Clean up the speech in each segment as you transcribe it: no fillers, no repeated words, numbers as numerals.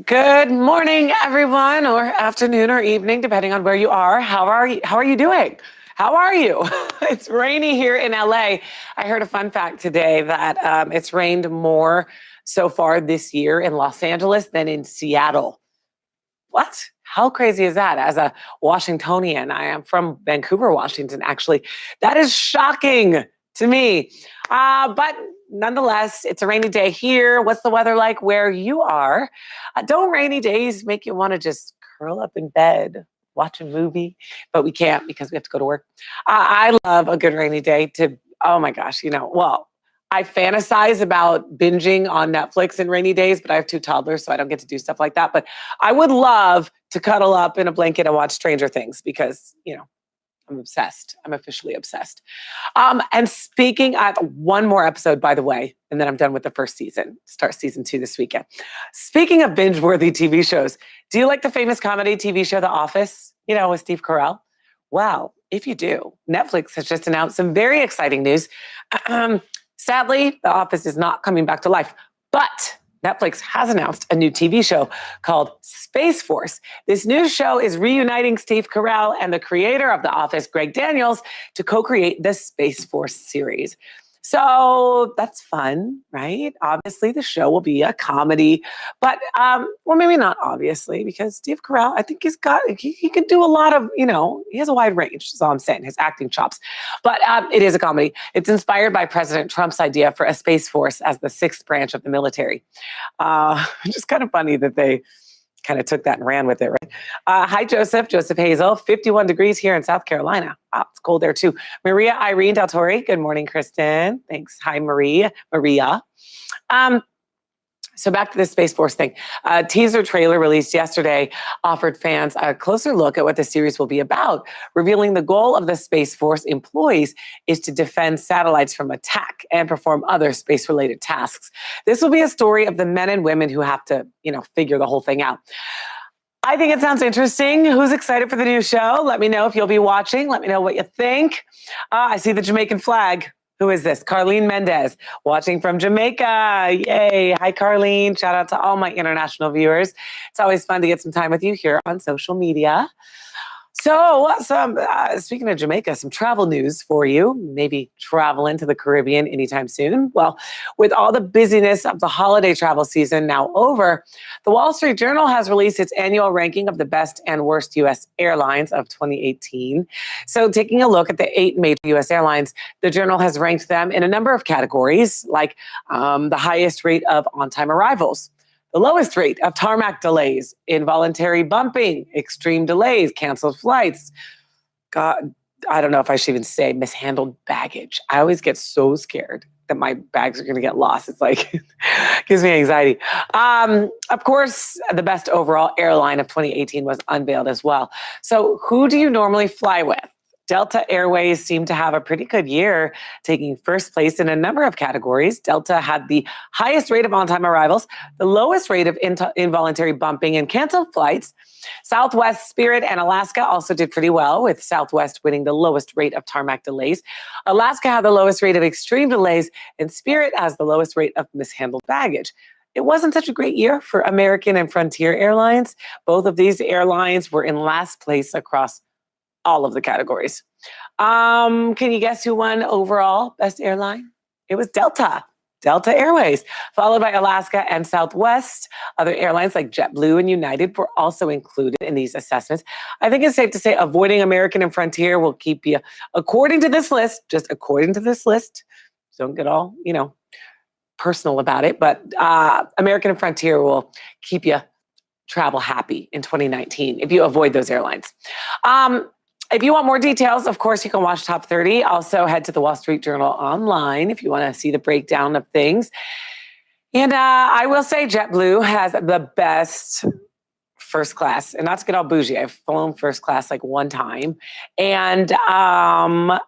Good morning, everyone, or afternoon or evening, depending on where you are. How are you? How are you doing? How are you? It's rainy here in LA. I heard a fun fact today that it's rained more so far this year in Los Angeles than in Seattle. What? How crazy is that? As a Washingtonian, I am from Vancouver, Washington, actually. That is shocking to me. But nonetheless, it's a rainy day here. What's the weather like where you are? Don't rainy days make you want to just curl up in bed, watch a movie? But we can't because we have to go to work. I love a good rainy day to, oh my gosh, I fantasize about binging on Netflix in rainy days, but I have two toddlers, so I don't get to do stuff like that. But I would love to cuddle up in a blanket and watch Stranger Things because, I'm obsessed. I'm officially obsessed. And speaking of one more episode, by the way, and then I'm done with the first season. Start season 2 this weekend. Speaking of binge-worthy TV shows, do you like the famous comedy TV show The Office? With Steve Carell? Well, if you do, Netflix has just announced some very exciting news. Sadly, The Office is not coming back to life, but Netflix has announced a new TV show called Space Force. This new show is reuniting Steve Carell and the creator of The Office, Greg Daniels, to co-create the Space Force series. So that's fun, right? Obviously, the show will be a comedy, but maybe not obviously, because Steve Carell, I think he can do a lot of, he has a wide range, is all I'm saying, his acting chops. But it is a comedy. It's inspired by President Trump's idea for a Space Force as the sixth branch of the military. Just kind of funny that they kind of took that and ran with it, right? Hi, Joseph Hazel, 51 degrees here in South Carolina. It's cold there too. Maria Irene Del Torre, good morning, Kristen. Thanks. Hi, Maria. So back to the Space Force thing. A teaser trailer released yesterday offered fans a closer look at what the series will be about, revealing the goal of the Space Force employees is to defend satellites from attack and perform other space-related tasks. This will be a story of the men and women who have to, figure the whole thing out. I think it sounds interesting. Who's excited for the new show? Let me know if you'll be watching. Let me know what you think. I see the Jamaican flag. Who is this? Carlene Mendez, watching from Jamaica. Yay. Hi, Carlene. Shout out to all my international viewers. It's always fun to get some time with you here on social media. So speaking of Jamaica, some travel news for you. Maybe travel into the Caribbean anytime soon. Well, with all the busyness of the holiday travel season now over, the Wall Street Journal has released its annual ranking of the best and worst U.S. airlines of 2018. So taking a look at the 8 major U.S. airlines, the journal has ranked them in a number of categories, like the highest rate of on-time arrivals, the lowest rate of tarmac delays, involuntary bumping, extreme delays, canceled flights. God, I don't know if I should even say mishandled baggage. I always get so scared that my bags are going to get lost. It's like, gives me anxiety. Of course, the best overall airline of 2018 was unveiled as well. So who do you normally fly with? Delta Airways seemed to have a pretty good year, taking first place in a number of categories. Delta had the highest rate of on-time arrivals, the lowest rate of involuntary bumping and canceled flights. Southwest, Spirit, and Alaska also did pretty well, with Southwest winning the lowest rate of tarmac delays. Alaska had the lowest rate of extreme delays, and Spirit has the lowest rate of mishandled baggage. It wasn't such a great year for American and Frontier Airlines. Both of these airlines were in last place across all of the categories. Can you guess who won overall best airline? It was Delta Airways, followed by Alaska and Southwest. Other airlines like JetBlue and United were also included in these assessments. I think it's safe to say avoiding American and Frontier will keep you, according to this list, don't get all, personal about it, but American and Frontier will keep you travel happy in 2019 if you avoid those airlines. If you want more details, of course, you can watch Top 30. Also, head to the Wall Street Journal online if you want to see the breakdown of things. And I will say JetBlue has the best first class, and not to get all bougie. I've flown first class like one time, and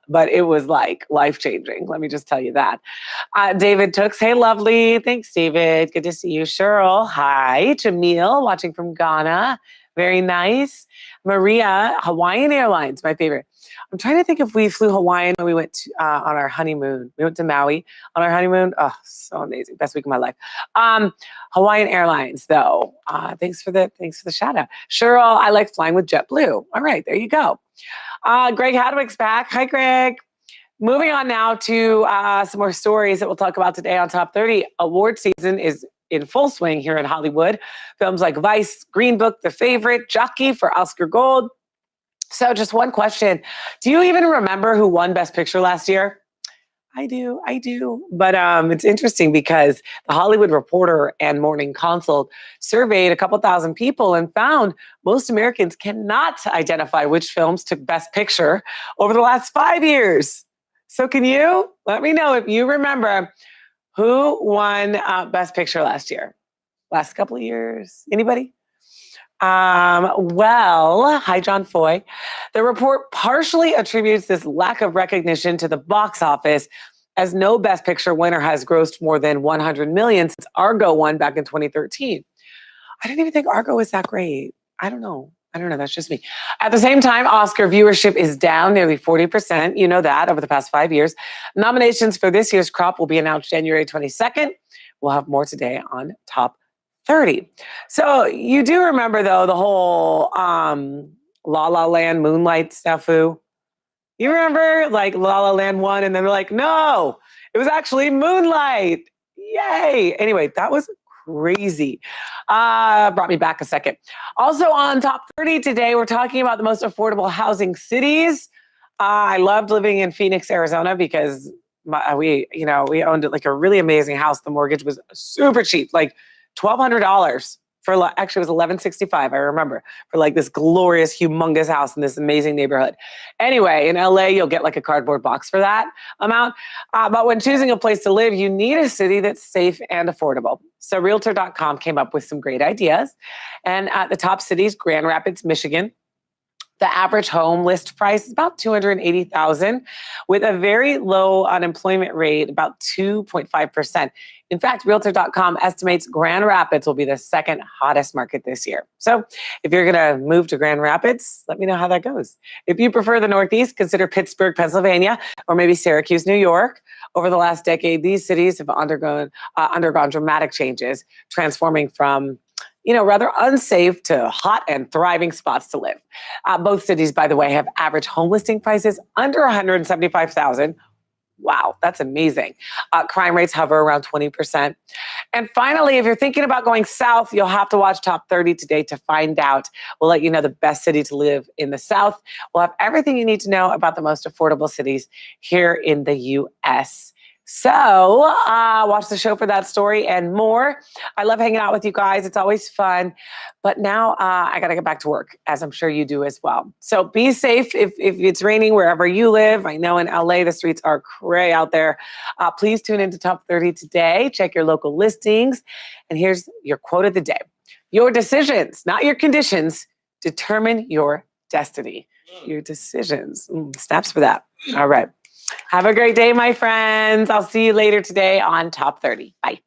but it was like life-changing. Let me just tell you that. David Tooks, hey, lovely. Thanks, David. Good to see you. Cheryl, hi. Jamil, watching from Ghana. Very nice. Maria, Hawaiian Airlines, my favorite. I'm trying to think if we flew Hawaiian when we went on our honeymoon. We went to Maui on our honeymoon. Oh, so amazing. Best week of my life. Hawaiian Airlines, though. Thanks for the shout out. Cheryl, I like flying with JetBlue. All right, there you go. Greg Hadwick's back. Hi, Greg. Moving on now to some more stories that we'll talk about today on Top 30. Award season is in full swing here in Hollywood. Films like Vice, Green Book, The Favorite, Jockey for Oscar Gold. So just one question. Do you even remember who won Best Picture last year? I do. But it's interesting because the Hollywood Reporter and Morning Consult surveyed a couple thousand people and found most Americans cannot identify which films took Best Picture over the last 5 years. So can you? Let me know if you remember who won Best Picture last year. Last couple of years. Anybody? Well, hi, John Foy. The report partially attributes this lack of recognition to the box office, as no Best Picture winner has grossed more than $100 million since Argo won back in 2013. I didn't even think Argo was that great. I don't know. That's just me. At the same time, Oscar viewership is down nearly 40%. You know that over the past 5 years. Nominations for this year's crop will be announced January 22nd. We'll have more today on Top 30. So you do remember, though, the whole La La Land Moonlight snafu? You remember, like, La La Land won, and then they're like, no, it was actually Moonlight. Yay. Anyway, that was crazy. Brought me back a second. Also on Top 30 today, we're talking about the most affordable housing cities. I loved living in Phoenix, Arizona, because we owned like a really amazing house. The mortgage was super cheap, like $1,200 for, actually it was $1,165, I remember, for like this glorious, humongous house in this amazing neighborhood. Anyway, in LA, you'll get like a cardboard box for that amount. But when choosing a place to live, you need a city that's safe and affordable. So Realtor.com came up with some great ideas. And at the top cities, Grand Rapids, Michigan. The average home list price is about $280,000, with a very low unemployment rate, about 2.5%. In fact, Realtor.com estimates Grand Rapids will be the second hottest market this year. So if you're going to move to Grand Rapids, let me know how that goes. If you prefer the Northeast, consider Pittsburgh, Pennsylvania, or maybe Syracuse, New York. Over the last decade, these cities have undergone dramatic changes, transforming from rather unsafe to hot and thriving spots to live. Both cities, by the way, have average home listing prices under $175,000. Wow, that's amazing. Crime rates hover around 20%. And finally, if you're thinking about going south, you'll have to watch Top 30 today to find out. We'll let you know the best city to live in the South. We'll have everything you need to know about the most affordable cities here in the U.S. So watch the show for that story and more. I love hanging out with you guys. It's always fun. But now I got to get back to work, as I'm sure you do as well. So be safe if it's raining wherever you live. I know in LA, the streets are cray out there. Please tune into Top 30 today. Check your local listings. And here's your quote of the day. Your decisions, not your conditions, determine your destiny. Your decisions. Snaps for that. All right. Have a great day, my friends. I'll see you later today on Top 30. Bye.